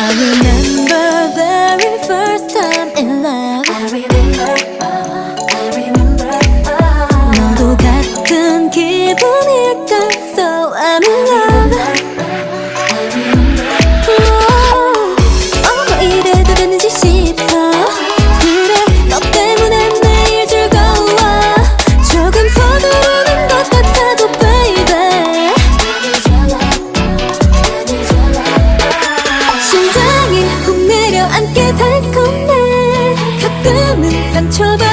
I remember very first time in love. I remember, I remember, 너도 같은 기분일까? So I'm in love. 이래도 되는지 싶어. 그래 너 때문에 매일 즐거워. 조금 서두르는 것 같아도 baby. 심장이 훅 내려앉게 달콤해. 가끔은 상처받아